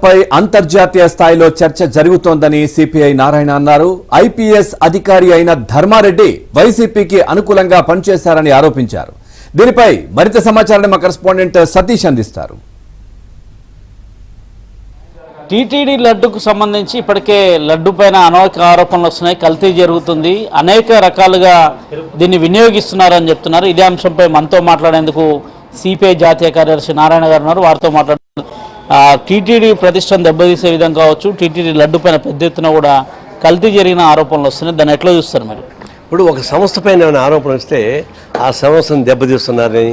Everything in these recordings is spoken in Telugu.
పై అంతర్జాతీయ స్థాయిలో చర్చ జరుగుతోందని సిపిఐ నారాయణ అన్నారు. ఐపీఎస్ అధికారి అయిన ధర్మారెడ్డి వైసీపీకి అనుకూలంగా పనిచేశారని ఆరోపించారు. దీనిపై మరింత సమాచారాన్ని మా కరెస్పాండెంట్ సతీష్ అందిస్తారు. టీటీడీ లడ్డుకు సంబంధించి ఇప్పటికే లడ్డు పైన అనేక ఆరోపణలు వస్తున్నాయి. కల్తీ జరుగుతుంది, అనేక రకాలుగా దీన్ని వినియోగిస్తున్నారని చెప్తున్నారు. ఇదే అంశంపై మనతో మాట్లాడేందుకు సిపిఐ జాతీయ కార్యదర్శి నారాయణ గారు ఉన్నారు. వారితో మాట్లాడుతున్నారు. టీటీడీ ప్రతిష్టను దెబ్బతీసే విధంగా కావచ్చు, టీటీడీ లడ్డు పైన పెద్ద ఎత్తున కూడా కల్తీ జరిగిన ఆరోపణలు వస్తున్నాయి. దాన్ని ఎట్లా చూస్తారు మీరు? ఇప్పుడు ఒక సంస్థ పైన ఏమైనా ఆరోపణ వస్తే ఆ సంస్థను దెబ్బతీస్తున్నారని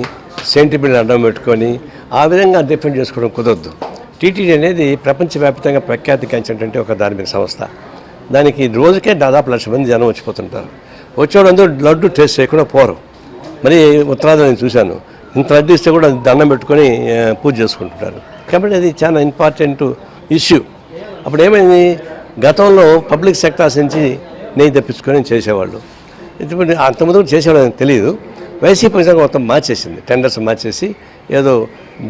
సెంటిమెంట్ అడ్డం పెట్టుకొని ఆ విధంగా డిఫెండ్ చేసుకోవడం కుదరదు. టీటీడీ అనేది ప్రపంచవ్యాప్తంగా ప్రఖ్యాతిగాంచినటువంటి ఒక ధార్మిక సంస్థ. దానికి రోజుకే దాదాపు 1,00,000 మంది జనం వచ్చిపోతుంటారు. వచ్చేవాళ్ళందరూ లడ్డు టేస్ట్ చేయకుండా పోరు. మరి ఉత్తరాదిలో నేను చూశాను, ఇంత లడ్డు ఇస్తే కూడా దండం పెట్టుకొని పూజ చేసుకుంటుంటారు. కాబట్టి అది చాలా ఇంపార్టెంట్ ఇష్యూ. అప్పుడు ఏమైంది, గతంలో పబ్లిక్ సెక్టార్స్ నుంచి నెయ్యి తెప్పించుకొని చేసేవాళ్ళు. ఇప్పుడు అంతకుముందు చేసేవాళ్ళు తెలియదు. వైసీపీ మొత్తం మార్చేసింది, టెండర్స్ మార్చేసి ఏదో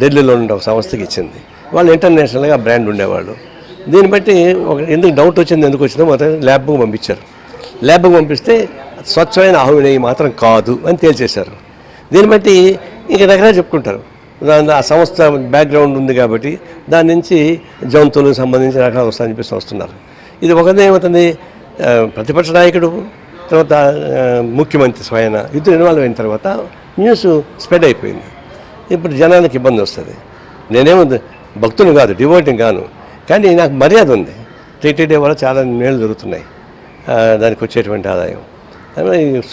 ఢిల్లీలో ఉండే ఒక సంస్థకి ఇచ్చింది. వాళ్ళు ఇంటర్నేషనల్గా బ్రాండ్ ఉండేవాళ్ళు. దీన్ని బట్టి ఎందుకు డౌట్ వచ్చింది, ఎందుకు వచ్చిందో మొత్తం ల్యాబ్కు పంపించారు. ల్యాబ్కు పంపిస్తే స్వచ్ఛమైన ఆవు నెయ్యి మాత్రం కాదు అని తేల్చేశారు. దీన్ని బట్టి ఇంక రకరకాలు చెప్పుకుంటారు. ఆ సంస్థ బ్యాక్గ్రౌండ్ ఉంది కాబట్టి దాని నుంచి జంతువులకు సంబంధించిన రకాలు వస్తాయని చెప్పేసి వస్తున్నారు. ఇది ఒకదే ఏమవుతుంది, ప్రతిపక్ష నాయకుడు తర్వాత ముఖ్యమంత్రి స్వయం ఇద్దరు ఇన్వాల్వ్ అయిన తర్వాత న్యూస్ స్ప్రెడ్ అయిపోయింది. ఇప్పుడు జనానికి ఇబ్బంది వస్తుంది. నేనేమో భక్తులు కాదు, డివోటింగ్ కాను, కానీ నాకు మర్యాద ఉంది. టీటీడీ వల్ల చాలా మేలు జరుగుతున్నాయి, దానికి వచ్చేటువంటి ఆదాయం.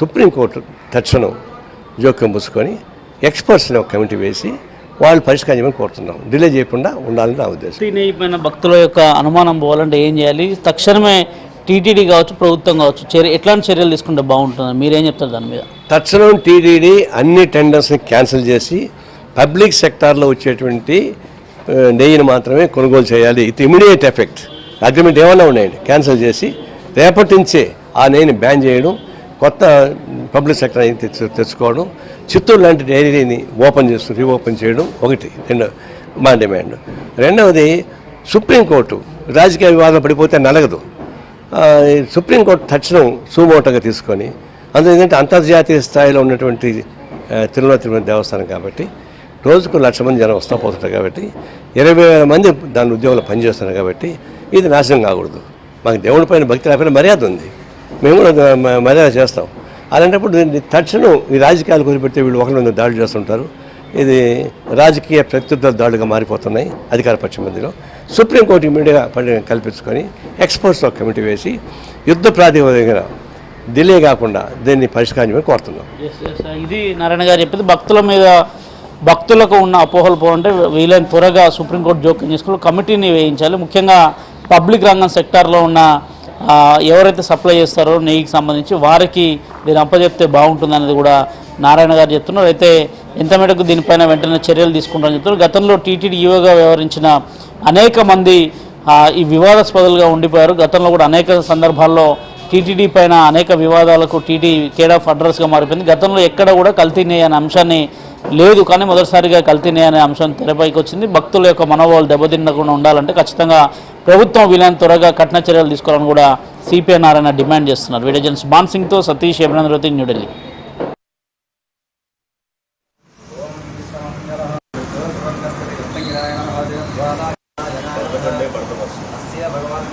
సుప్రీంకోర్టు తక్షణం జోక్యం పుచ్చుకొని ఎక్స్పర్ట్స్ని ఒక కమిటీ వేసి వాళ్ళు పరిష్కారం చేయమని కోరుతున్నాం. డిలే చేయకుండా ఉండాలని నా ఉద్దేశం. నెయ్యిపైన భక్తుల యొక్క అనుమానం పోవాలంటే ఏం చేయాలి? తక్షణమే టీటీడీ కావచ్చు, ప్రభుత్వం కావచ్చు, ఎట్లాంటి చర్యలు తీసుకుంటే బాగుంటుంది? మీరేం చెప్తారు దాని మీద? తక్షణం టీటీడీ అన్ని టెండర్స్ని క్యాన్సిల్ చేసి పబ్లిక్ సెక్టార్లో వచ్చేటువంటి నెయ్యిని మాత్రమే కొనుగోలు చేయాలి. ఇది ఇమీడియట్ ఎఫెక్ట్. అగ్రిమెంట్ ఏమన్నా ఉన్నాయండి, క్యాన్సిల్ చేసి రేపటి నుంచే ఆ నెయ్యిని బ్యాన్ చేయడం, కొత్త పబ్లిక్ సెక్టర్ తెచ్చుకోవడం, చిత్తూరు లాంటి డైరీని రీఓపెన్ చేయడం ఒకటి మా డిమాండ్. రెండవది, సుప్రీంకోర్టు రాజకీయ వివాదం పడిపోతే నలగదు. సుప్రీంకోర్టు తక్షణం సుమోటోగా తీసుకొని, అందులో ఏంటంటే అంతర్జాతీయ స్థాయిలో ఉన్నటువంటి తిరుమల దేవస్థానం కాబట్టి రోజుకు 1,00,000 మంది జనం వస్తూ పోతుంటారు. కాబట్టి 20,000 మంది దాని ఉద్యోగంలో పనిచేస్తున్నారు. కాబట్టి ఇది నాశనం కాకూడదు. మాకు దేవుడి పైన భక్తి లేకపోయినా మర్యాద ఉంది, మేము కూడా మర్యాద చేస్తాం. అలాంటప్పుడు దీన్ని తక్షణం ఈ రాజకీయాలు కుదిరిపెడితే వీళ్ళు ఒకరి దాడులు చేస్తుంటారు. ఇది రాజకీయ ప్రత్యుత్తర దాడులుగా మారిపోతున్నాయి అధికార పక్షం మధ్యలో. సుప్రీంకోర్టు ఇమీడియట్గా కల్పించుకొని ఎక్స్పర్ట్స్ ఒక కమిటీ వేసి యుద్ధ ప్రాతిపదికన డిలే కాకుండా దీన్ని పరిష్కారం కోరుతున్నాం. ఇది నారాయణ గారు చెప్పింది. భక్తులకు ఉన్న అపోహలు పోవాలంటే వీలైన త్వరగా సుప్రీంకోర్టు జోక్యం చేసుకుని కమిటీని వేయించాలి. ముఖ్యంగా పబ్లిక్ రంగం సెక్టార్లో ఉన్న ఎవరైతే సప్లై చేస్తారో నెయ్యికి సంబంధించి వారికి దీన్ని అప్పచెప్తే బాగుంటుందనేది కూడా నారాయణ గారు చెప్తున్నారు. అయితే ఎంత మేరకు దీనిపైన వెంటనే చర్యలు తీసుకుంటారని చెప్తున్నారు. గతంలో టీటీడీ ఈవోగా వ్యవహరించిన అనేక మంది ఈ వివాదాస్పదాలుగా ఉండిపోయారు. గతంలో కూడా అనేక సందర్భాల్లో టీటీడీ పైన అనేక వివాదాలకు టీటీ కేడ్ ఆఫ్ అడ్రస్గా మారిపోయింది. గతంలో ఎక్కడ కూడా కల్తీ నెయ్యి అనే అంశాన్ని లేదు, కానీ మొదటిసారిగా కల్తీ నెయ్యి అనే అంశం తెరపైకి వచ్చింది. భక్తుల యొక్క మనోభావాలు దెబ్బతినకుండా ఉండాలంటే ఖచ్చితంగా ప్రభుత్వం వీలైన త్వరగా కఠిన చర్యలు తీసుకోవాలని కూడా సిపిఐ నారాయణ డిమాండ్ చేస్తున్నారు. వీడియో జర్నలిస్ట్ బాన్ సింగ్తో సతీష్, అభినందరతి, న్యూఢిల్లీ. भगवान